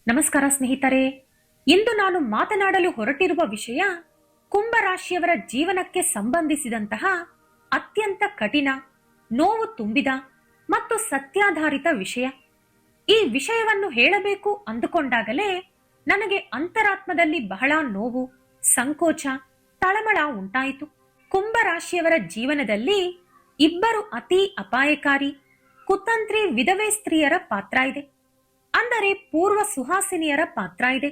ನಮಸ್ಕಾರ ಸ್ನೇಹಿತರೆ. ಇಂದು ನಾನು ಮಾತನಾಡಲು ಹೊರಟಿರುವ ವಿಷಯ ಕುಂಭರಾಶಿಯವರ ಜೀವನಕ್ಕೆ ಸಂಬಂಧಿಸಿದಂತಹ ಅತ್ಯಂತ ಕಠಿಣ, ನೋವು ತುಂಬಿದ ಮತ್ತು ಸತ್ಯಾಧಾರಿತ ವಿಷಯ. ಈ ವಿಷಯವನ್ನು ಹೇಳಬೇಕು ಅಂದುಕೊಂಡಾಗಲೇ ನನಗೆ ಅಂತರಾತ್ಮದಲ್ಲಿ ಬಹಳ ನೋವು, ಸಂಕೋಚ, ತಳಮಳ ಉಂಟಾಯಿತು. ಕುಂಭರಾಶಿಯವರ ಜೀವನದಲ್ಲಿ ಇಬ್ಬರು ಅತಿ ಅಪಾಯಕಾರಿ, ಕುತಂತ್ರಿ ವಿಧವೆ ಸ್ತ್ರೀಯರ ಪಾತ್ರ ಇದೆ. ಅಂದರೆ ಪೂರ್ವ ಸುಹಾಸಿನಿಯರ ಪಾತ್ರ ಇದೆ.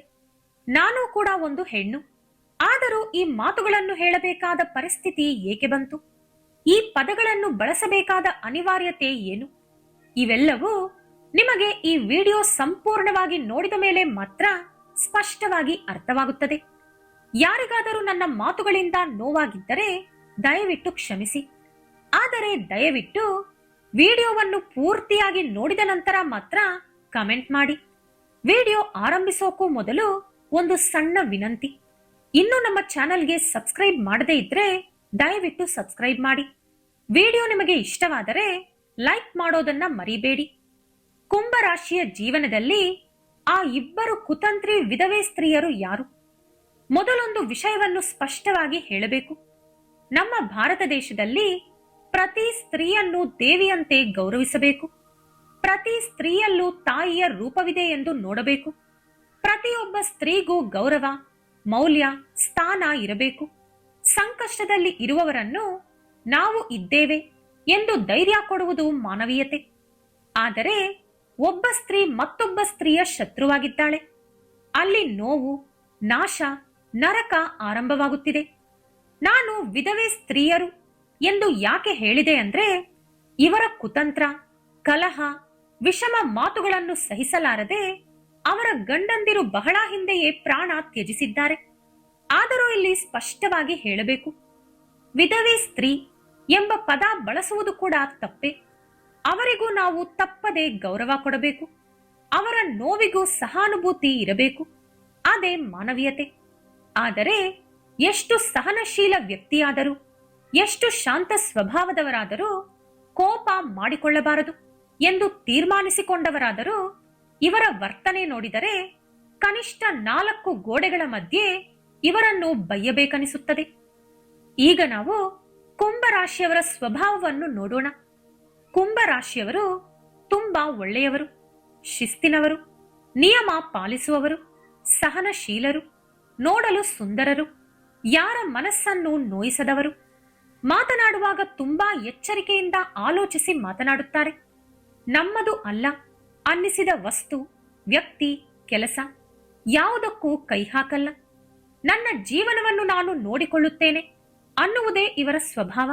ನಾನು ಕೂಡ ಒಂದು ಹೆಣ್ಣು. ಆದರೂ ಈ ಮಾತುಗಳನ್ನು ಹೇಳಬೇಕಾದ ಪರಿಸ್ಥಿತಿ ಏಕೆ ಬಂತು? ಈ ಪದಗಳನ್ನು ಬಳಸಬೇಕಾದ ಅನಿವಾರ್ಯತೆ ಏನು? ಇವೆಲ್ಲವೂ ನಿಮಗೆ ಈ ವಿಡಿಯೋ ಸಂಪೂರ್ಣವಾಗಿ ನೋಡಿದ ಮೇಲೆ ಮಾತ್ರ ಸ್ಪಷ್ಟವಾಗಿ ಅರ್ಥವಾಗುತ್ತದೆ. ಯಾರಿಗಾದರೂ ನನ್ನ ಮಾತುಗಳಿಂದ ನೋವಾಗಿದ್ದರೆ ದಯವಿಟ್ಟು ಕ್ಷಮಿಸಿ. ಆದರೆ ದಯವಿಟ್ಟು ವಿಡಿಯೋವನ್ನು ಪೂರ್ತಿಯಾಗಿ ನೋಡಿದ ನಂತರ ಮಾತ್ರ ಕಮೆಂಟ್ ಮಾಡಿ. ವಿಡಿಯೋ ಆರಂಭಿಸೋಕ್ಕೂ ಮೊದಲು ಒಂದು ಸಣ್ಣ ವಿನಂತಿ. ಇನ್ನು ನಮ್ಮ ಚಾನೆಲ್ಗೆ ಸಬ್ಸ್ಕ್ರೈಬ್ ಮಾಡದೇ ಇದ್ರೆ ದಯವಿಟ್ಟು ಸಬ್ಸ್ಕ್ರೈಬ್ ಮಾಡಿ. ವಿಡಿಯೋ ನಿಮಗೆ ಇಷ್ಟವಾದರೆ ಲೈಕ್ ಮಾಡೋದನ್ನ ಮರಿಬೇಡಿ. ಕುಂಭರಾಶಿಯ ಜೀವನದಲ್ಲಿ ಆ ಇಬ್ಬರು ಕುತಂತ್ರಿ ವಿಧವೆ ಸ್ತ್ರೀಯರು ಯಾರು? ಮೊದಲೊಂದು ವಿಷಯವನ್ನು ಸ್ಪಷ್ಟವಾಗಿ ಹೇಳಬೇಕು. ನಮ್ಮ ಭಾರತ ದೇಶದಲ್ಲಿ ಪ್ರತಿ ಸ್ತ್ರೀಯನ್ನು ದೇವಿಯಂತೆ ಗೌರವಿಸಬೇಕು. ಪ್ರತಿ ಸ್ತ್ರೀಯಲ್ಲೂ ತಾಯಿಯ ರೂಪವಿದೆ ಎಂದು ನೋಡಬೇಕು. ಪ್ರತಿಯೊಬ್ಬ ಸ್ತ್ರೀಗೂ ಗೌರವ, ಮೌಲ್ಯ, ಸ್ಥಾನ ಇರಬೇಕು. ಸಂಕಷ್ಟದಲ್ಲಿ ಇರುವವರನ್ನು ನಾವು ಇದ್ದೇವೆ ಎಂದು ಧೈರ್ಯ ಕೊಡುವುದು ಮಾನವೀಯತೆ. ಆದರೆ ಒಬ್ಬ ಸ್ತ್ರೀ ಮತ್ತೊಬ್ಬ ಸ್ತ್ರೀಯ ಶತ್ರುವಾಗಿದ್ದಾಳೆ. ಅಲ್ಲಿ ನೋವು, ನಾಶ, ನರಕ ಆರಂಭವಾಗುತ್ತಿದೆ. ನಾನು ವಿಧವೆ ಸ್ತ್ರೀಯರು ಎಂದು ಯಾಕೆ ಹೇಳಿದೆ ಅಂದ್ರೆ, ಇವರ ಕುತಂತ್ರ, ಕಲಹ, ವಿಷಮ ಮಾತುಗಳನ್ನು ಸಹಿಸಲಾರದೆ ಅವರ ಗಂಡಂದಿರು ಬಹಳ ಹಿಂದೆಯೇ ಪ್ರಾಣ ತ್ಯಜಿಸಿದ್ದಾರೆ. ಆದರೂ ಇಲ್ಲಿ ಸ್ಪಷ್ಟವಾಗಿ ಹೇಳಬೇಕು, ವಿಧವೆ ಸ್ತ್ರೀ ಎಂಬ ಪದ ಬಳಸುವುದು ಕೂಡ ತಪ್ಪೆ. ಅವರಿಗೂ ನಾವು ತಪ್ಪದೆ ಗೌರವ ಕೊಡಬೇಕು. ಅವರ ನೋವಿಗೂ ಸಹಾನುಭೂತಿ ಇರಬೇಕು. ಅದೇ ಮಾನವೀಯತೆ. ಆದರೆ ಎಷ್ಟು ಸಹನಶೀಲ ವ್ಯಕ್ತಿಯಾದರೂ, ಎಷ್ಟು ಶಾಂತ ಸ್ವಭಾವದವರಾದರೂ ಕೋಪ ಮಾಡಿಕೊಳ್ಳಬಾರದು ಎಂದು ತೀರ್ಮಾನಿಸಿಕೊಂಡವರಾದರೂ ಇವರ ವರ್ತನೆ ನೋಡಿದರೆ ಕನಿಷ್ಠ 4 ಗೋಡೆಗಳ ಮಧ್ಯೆ ಇವರನ್ನು ಬಯ್ಯಬೇಕನಿಸುತ್ತದೆ. ಈಗ ನಾವು ಕುಂಭರಾಶಿಯವರ ಸ್ವಭಾವವನ್ನು ನೋಡೋಣ. ಕುಂಭರಾಶಿಯವರು ತುಂಬಾ ಒಳ್ಳೆಯವರು, ಶಿಸ್ತಿನವರು, ನಿಯಮ ಪಾಲಿಸುವವರು, ಸಹನಶೀಲರು, ನೋಡಲು ಸುಂದರರು, ಯಾರ ಮನಸ್ಸನ್ನು ನೋಯಿಸದವರು. ಮಾತನಾಡುವಾಗ ತುಂಬಾ ಎಚ್ಚರಿಕೆಯಿಂದ ಆಲೋಚಿಸಿ ಮಾತನಾಡುತ್ತಾರೆ. ನಮ್ಮದು ಅಲ್ಲ ಅನ್ನಿಸಿದ ವಸ್ತು, ವ್ಯಕ್ತಿ, ಕೆಲಸ ಯಾವುದಕ್ಕೂ ಕೈ ಹಾಕಲ್ಲ. ನನ್ನ ಜೀವನವನ್ನು ನಾನು ನೋಡಿಕೊಳ್ಳುತ್ತೇನೆ ಅನ್ನುವುದೇ ಇವರ ಸ್ವಭಾವ.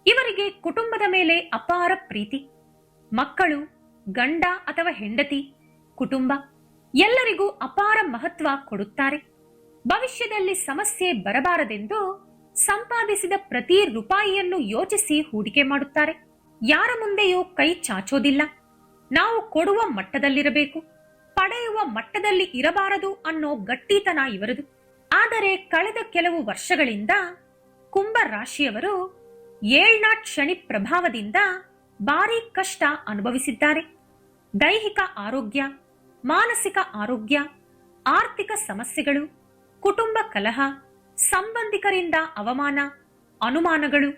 ಇವರಿಗೆ ಕುಟುಂಬದ ಮೇಲೆ ಅಪಾರ ಪ್ರೀತಿ. ಮಕ್ಕಳು, ಗಂಡ ಅಥವಾ ಹೆಂಡತಿ, ಕುಟುಂಬ ಎಲ್ಲರಿಗೂ ಅಪಾರ ಮಹತ್ವ ಕೊಡುತ್ತಾರೆ. ಭವಿಷ್ಯದಲ್ಲಿ ಸಮಸ್ಯೆ ಬರಬಾರದೆಂದು ಸಂಪಾದಿಸಿದ ಪ್ರತಿ ರೂಪಾಯಿಯನ್ನು ಯೋಚಿಸಿ ಹೂಡಿಕೆ ಮಾಡುತ್ತಾರೆ. ಯಾರ ಮುಂದೆಯೂ ಕೈ ಚಾಚೋದಿಲ್ಲ. ನಾವು ಕೊಡುವ ಮಟ್ಟದಲ್ಲಿರಬೇಕು, ಪಡೆಯುವ ಮಟ್ಟದಲ್ಲಿ ಇರಬಾರದು ಅನ್ನೋ ಗಟ್ಟಿತನ ಇವರದು. ಆದರೆ ಕಳೆದ ಕೆಲವು ವರ್ಷಗಳಿಂದ ಕುಂಭ ರಾಶಿಯವರು ಏಳ್ನಾಟ್ ಶನಿ ಪ್ರಭಾವದಿಂದ ಭಾರಿ ಕಷ್ಟ ಅನುಭವಿಸಿದ್ದಾರೆ. ದೈಹಿಕ ಆರೋಗ್ಯ, ಮಾನಸಿಕ ಆರೋಗ್ಯ, ಆರ್ಥಿಕ ಸಮಸ್ಯೆಗಳು, ಕುಟುಂಬ ಕಲಹ, ಸಂಬಂಧಿಕರಿಂದ ಅವಮಾನ, ಅನುಮಾನಗಳು,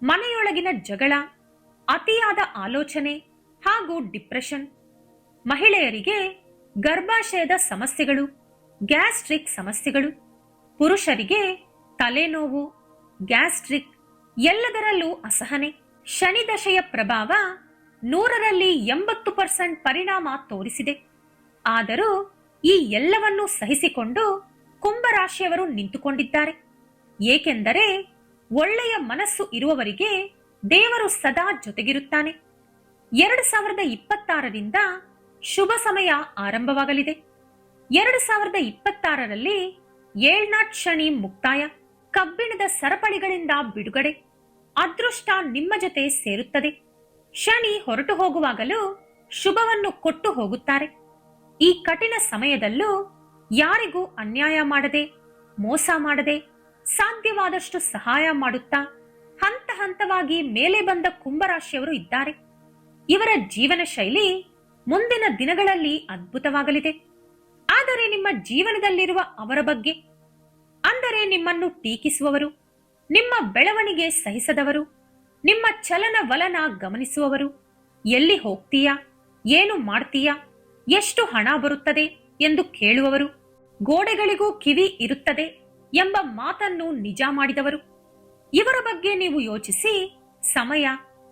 ಮನೆಯೊಳಗಿನ ಜಗಳ, ಅತಿಯಾದ ಆಲೋಚನೆ ಹಾಗೂ ಡಿಪ್ರೆಷನ್. ಮಹಿಳೆಯರಿಗೆ ಗರ್ಭಾಶಯದ ಸಮಸ್ಯೆಗಳು, ಗ್ಯಾಸ್ಟ್ರಿಕ್ ಸಮಸ್ಯೆಗಳು. ಪುರುಷರಿಗೆ ತಲೆನೋವು, ಗ್ಯಾಸ್ಟ್ರಿಕ್, ಎಲ್ಲದರಲ್ಲೂ ಅಸಹನೆ. ಶನಿ ದಶೆಯ ಪ್ರಭಾವ 100ರಲ್ಲಿ 80% ಪರಿಣಾಮ ತೋರಿಸಿದೆ. ಆದರೂ ಈ ಎಲ್ಲವನ್ನೂ ಸಹಿಸಿಕೊಂಡು ಕುಂಭರಾಶಿಯವರು ನಿಂತುಕೊಂಡಿದ್ದಾರೆ. ಏಕೆಂದರೆ ಒಳ್ಳೆಯ ಮನಸ್ಸು ಇರುವವರಿಗೆ ದೇವರು ಸದಾ ಜೊತೆಗಿರುತ್ತಾನೆ. 2026ರಿಂದ ಶುಭ ಸಮಯ ಆರಂಭವಾಗಲಿದೆ. 2026ರಲ್ಲಿ ಏಳ್ನಾಟ್ ಶನಿ ಮುಕ್ತಾಯ, ಕಬ್ಬಿಣದ ಸರಪಳಿಗಳಿಂದ ಬಿಡುಗಡೆ, ಅದೃಷ್ಟ ನಿಮ್ಮ ಜೊತೆ ಸೇರುತ್ತದೆ. ಶನಿ ಹೊರಟು ಹೋಗುವಾಗಲೂ ಶುಭವನ್ನು ಕೊಟ್ಟು ಹೋಗುತ್ತಾರೆ. ಈ ಕಠಿಣ ಸಮಯದಲ್ಲೂ ಯಾರಿಗೂ ಅನ್ಯಾಯ ಮಾಡದೆ, ಮೋಸ ಮಾಡದೆ, ಸಾಧ್ಯವಾದಷ್ಟು ಸಹಾಯ ಮಾಡುತ್ತಾ ಹಂತ ಹಂತವಾಗಿ ಮೇಲೆ ಬಂದ ಕುಂಭರಾಶಿಯವರು ಇದ್ದಾರೆ. ಇವರ ಜೀವನ ಶೈಲಿ ಮುಂದಿನ ದಿನಗಳಲ್ಲಿ ಅದ್ಭುತವಾಗಲಿದೆ. ಆದರೆ ನಿಮ್ಮ ಜೀವನದಲ್ಲಿರುವ ಅವರ ಬಗ್ಗೆ, ಅಂದರೆ ನಿಮ್ಮನ್ನು ಟೀಕಿಸುವವರು, ನಿಮ್ಮ ಬೆಳವಣಿಗೆ ಸಹಿಸದವರು, ನಿಮ್ಮ ಚಲನವಲನ ಗಮನಿಸುವವರು, ಎಲ್ಲಿ ಹೋಗ್ತೀಯಾ, ಏನು ಮಾಡ್ತೀಯಾ, ಎಷ್ಟು ಹಣ ಬರುತ್ತದೆ ಎಂದು ಕೇಳುವವರು, ಗೋಡೆಗಳಿಗೂ ಕಿವಿ ಇರುತ್ತದೆ ಎಂಬ ಮಾತನ್ನು ನಿಜ ಮಾಡಿದವರು, ಇವರ ಬಗ್ಗೆ ನೀವು ಯೋಚಿಸಿ ಸಮಯ,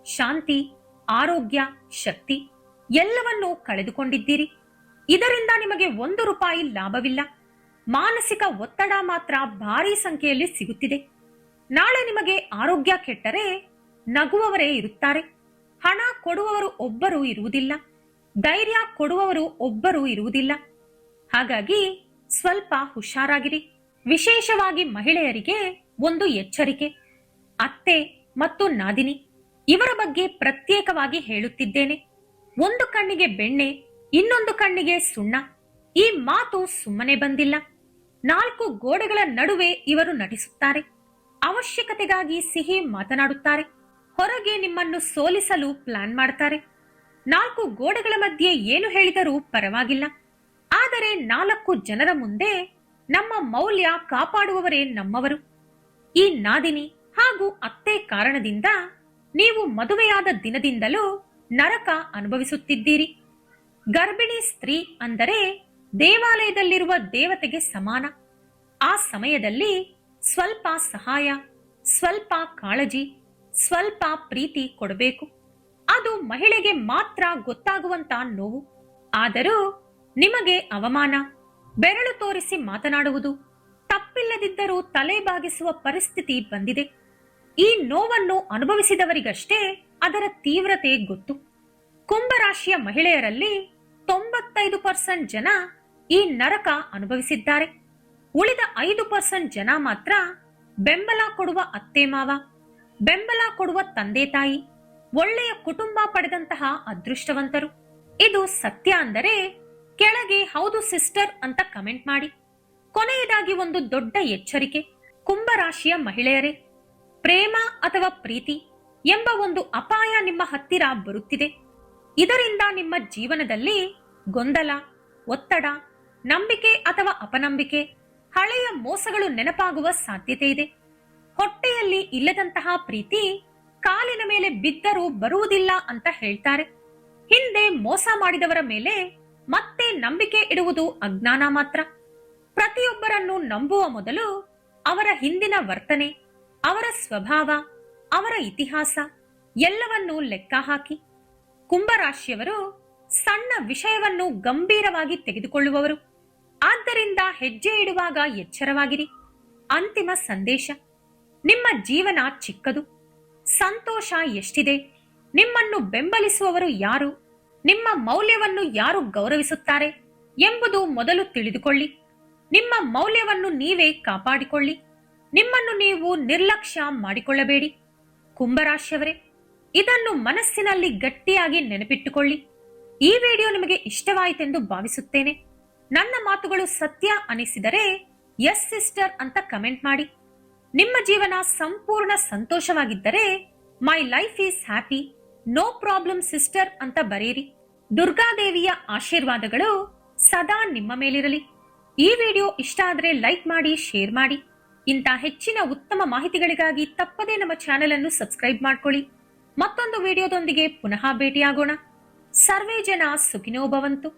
ಶಾಂತಿ, ಆರೋಗ್ಯ, ಶಕ್ತಿ ಎಲ್ಲವನ್ನೂ ಕಳೆದುಕೊಂಡಿದ್ದೀರಿ. ಇದರಿಂದ ನಿಮಗೆ 1 ರೂಪಾಯಿ ಲಾಭವಿಲ್ಲ. ಮಾನಸಿಕ ಒತ್ತಡ ಮಾತ್ರ ಭಾರೀ ಸಂಖ್ಯೆಯಲ್ಲಿ ಸಿಗುತ್ತಿದೆ. ನಾಳೆ ನಿಮಗೆ ಆರೋಗ್ಯ ಕೆಟ್ಟರೆ ನಗುವವರೇ ಇರುತ್ತಾರೆ. ಹಣ ಕೊಡುವವರು ಒಬ್ಬರು ಇರುವುದಿಲ್ಲ. ಧೈರ್ಯ ಕೊಡುವವರು ಒಬ್ಬರು ಇರುವುದಿಲ್ಲ. ಹಾಗಾಗಿ ಸ್ವಲ್ಪ ಹುಷಾರಾಗಿರಿ. ವಿಶೇಷವಾಗಿ ಮಹಿಳೆಯರಿಗೆ ಒಂದು ಎಚ್ಚರಿಕೆ. ಅತ್ತೆ ಮತ್ತು ನಾದಿನಿ ಇವರ ಬಗ್ಗೆ ಪ್ರತ್ಯೇಕವಾಗಿ ಹೇಳುತ್ತಿದ್ದೇನೆ. ಒಂದು ಕಣ್ಣಿಗೆ ಬೆಣ್ಣೆ, ಇನ್ನೊಂದು ಕಣ್ಣಿಗೆ ಸುಣ್ಣ. ಈ ಮಾತು ಸುಮ್ಮನೆ ಬಂದಿಲ್ಲ. 4 ಗೋಡೆಗಳ ನಡುವೆ ಇವರು ನಟಿಸುತ್ತಾರೆ. ಅವಶ್ಯಕತೆಗಾಗಿ ಸಿಹಿ ಮಾತನಾಡುತ್ತಾರೆ. ಹೊರಗೆ ನಿಮ್ಮನ್ನು ಸೋಲಿಸಲು ಪ್ಲಾನ್ ಮಾಡ್ತಾರೆ. 4 ಗೋಡೆಗಳ ಮಧ್ಯೆ ಏನು ಹೇಳಿದರೂ ಪರವಾಗಿಲ್ಲ. ಆದರೆ 4 ಜನರ ಮುಂದೆ ನಮ್ಮ ಮೌಲ್ಯ ಕಾಪಾಡುವವರೇ ನಮ್ಮವರು. ಈ ನಾದಿನಿ ಹಾಗೂ ಅತ್ತೆ ಕಾರಣದಿಂದ ನೀವು ಮದುವೆಯಾದ ದಿನದಿಂದಲೂ ನರಕ ಅನುಭವಿಸುತ್ತಿದ್ದೀರಿ. ಗರ್ಭಿಣಿ ಸ್ತ್ರೀ ಅಂದರೆ ದೇವಾಲಯದಲ್ಲಿರುವ ದೇವತೆಗೆ ಸಮಾನ. ಆ ಸಮಯದಲ್ಲಿ ಸ್ವಲ್ಪ ಸಹಾಯ, ಸ್ವಲ್ಪ ಕಾಳಜಿ, ಸ್ವಲ್ಪ ಪ್ರೀತಿ ಕೊಡಬೇಕು. ಅದು ಮಹಿಳೆಗೆ ಮಾತ್ರ ಗೊತ್ತಾಗುವಂತ ನೋವು. ಆದರೂ ನಿಮಗೆ ಅವಮಾನ, ಬೆರಳು ತೋರಿಸಿ ಮಾತನಾಡುವುದು, ತಪ್ಪಿಲ್ಲದಿದ್ದರೂ ತಲೆ ಬಾಗಿಸುವ ಪರಿಸ್ಥಿತಿ ಬಂದಿದೆ. ಈ ನೋವನ್ನು ಅನುಭವಿಸಿದವರಿಗಷ್ಟೇ ಅದರ ತೀವ್ರತೆ ಗೊತ್ತು. ಕುಂಭರಾಶಿಯ ಮಹಿಳೆಯರಲ್ಲಿ 95% ಜನ ಈ ನರಕ ಅನುಭವಿಸಿದ್ದಾರೆ. ಉಳಿದ 5% ಜನ ಮಾತ್ರ ಬೆಂಬಲ ಕೊಡುವ ಅತ್ತೆ ಮಾವ, ಬೆಂಬಲ ಕೊಡುವ ತಂದೆ ತಾಯಿ, ಒಳ್ಳೆಯ ಕುಟುಂಬ ಪಡೆದಂತಹ ಅದೃಷ್ಟವಂತರು. ಇದು ಸತ್ಯ ಅಂದರೆ ಕೆಳಗೆ ಹೌದು ಸಿಸ್ಟರ್ ಅಂತ ಕಮೆಂಟ್ ಮಾಡಿ. ಕೊನೆಯದಾಗಿ ಒಂದು ದೊಡ್ಡ ಎಚ್ಚರಿಕೆ. ಕುಂಭರಾಶಿಯ ಮಹಿಳೆಯರೇ, ಪ್ರೇಮ ಅಥವಾ ಪ್ರೀತಿ ಎಂಬ ಒಂದು ಅಪಾಯ ನಿಮ್ಮ ಹತ್ತಿರ ಬರುತ್ತಿದೆ. ಇದರಿಂದ ನಿಮ್ಮ ಜೀವನದಲ್ಲಿ ಗೊಂದಲ, ಒತ್ತಡ, ನಂಬಿಕೆ ಅಥವಾ ಅಪನಂಬಿಕೆ, ಹಳೆಯ ಮೋಸಗಳು ನೆನಪಾಗುವ ಸಾಧ್ಯತೆ ಇದೆ. ಹೊಟ್ಟೆಯಲ್ಲಿ ಇಲ್ಲದಂತಹ ಪ್ರೀತಿ ಕಾಲಿನ ಮೇಲೆ ಬಿದ್ದರೂ ಬರುವುದಿಲ್ಲ ಅಂತ ಹೇಳ್ತಾರೆ. ಹಿಂದೆ ಮೋಸ ಮಾಡಿದವರ ಮೇಲೆ ಮತ್ತೆ ನಂಬಿಕೆ ಇಡುವುದು ಅಜ್ಞಾನ ಮಾತ್ರ. ಪ್ರತಿಯೊಬ್ಬರನ್ನು ನಂಬುವ ಮೊದಲು ಅವರ ಹಿಂದಿನ ವರ್ತನೆ, ಅವರ ಸ್ವಭಾವ, ಅವರ ಇತಿಹಾಸ ಎಲ್ಲವನ್ನೂ ಲೆಕ್ಕ ಹಾಕಿ. ಕುಂಭರಾಶಿಯವರು ಸಣ್ಣ ವಿಷಯವನ್ನು ಗಂಭೀರವಾಗಿ ತೆಗೆದುಕೊಳ್ಳುವವರು. ಆದ್ದರಿಂದ ಹೆಜ್ಜೆ ಇಡುವಾಗ ಎಚ್ಚರವಾಗಿರಿ. ಅಂತಿಮ ಸಂದೇಶ: ನಿಮ್ಮ ಜೀವನ ಚಿಕ್ಕದು. ಸಂತೋಷ ಎಷ್ಟಿದೆ? ನಿಮ್ಮನ್ನು ಬೆಂಬಲಿಸುವವರು ಯಾರು? ನಿಮ್ಮ ಮೌಲ್ಯವನ್ನು ಯಾರು ಗೌರವಿಸುತ್ತಾರೆ ಎಂಬುದು ಮೊದಲು ತಿಳಿದುಕೊಳ್ಳಿ. ನಿಮ್ಮ ಮೌಲ್ಯವನ್ನು ನೀವೇ ಕಾಪಾಡಿಕೊಳ್ಳಿ. ನಿಮ್ಮನ್ನು ನೀವು ನಿರ್ಲಕ್ಷ್ಯ ಮಾಡಿಕೊಳ್ಳಬೇಡಿ. ಕುಂಭರಾಶಿಯವರೇ, ಇದನ್ನು ಮನಸ್ಸಿನಲ್ಲಿ ಗಟ್ಟಿಯಾಗಿ ನೆನಪಿಟ್ಟುಕೊಳ್ಳಿ. ಈ ವಿಡಿಯೋ ನಿಮಗೆ ಇಷ್ಟವಾಯಿತೆಂದು ಭಾವಿಸುತ್ತೇನೆ. ನನ್ನ ಮಾತುಗಳು ಸತ್ಯ ಅನಿಸಿದರೆ ಎಸ್ ಸಿಸ್ಟರ್ ಅಂತ ಕಮೆಂಟ್ ಮಾಡಿ. ನಿಮ್ಮ ಜೀವನ ಸಂಪೂರ್ಣ ಸಂತೋಷವಾಗಿದ್ದರೆ my life is happy, no problem sister ಅಂತ ಬರೆಯಿರಿ. ದುರ್ಗಾದೇವಿಯ ಆಶೀರ್ವಾದಗಳು ಸದಾ ನಿಮ್ಮ ಮೇಲಿರಲಿ. ಈ ವಿಡಿಯೋ ಇಷ್ಟ ಆದರೆ ಲೈಕ್ ಮಾಡಿ, ಶೇರ್ ಮಾಡಿ. ಇಂಥ ಹೆಚ್ಚಿನ ಉತ್ತಮ ಮಾಹಿತಿಗಳಿಗಾಗಿ ತಪ್ಪದೇ ನಮ್ಮ ಚಾನೆಲ್ ಅನ್ನು ಸಬ್ಸ್ಕ್ರೈಬ್ ಮಾಡ್ಕೊಳ್ಳಿ. ಮತ್ತೊಂದು ವಿಡಿಯೋದೊಂದಿಗೆ ಪುನಃ ಭೇಟಿಯಾಗೋಣ. ಸರ್ವೇ ಜನ ಸುಖಿನೋ ಭವಂತು.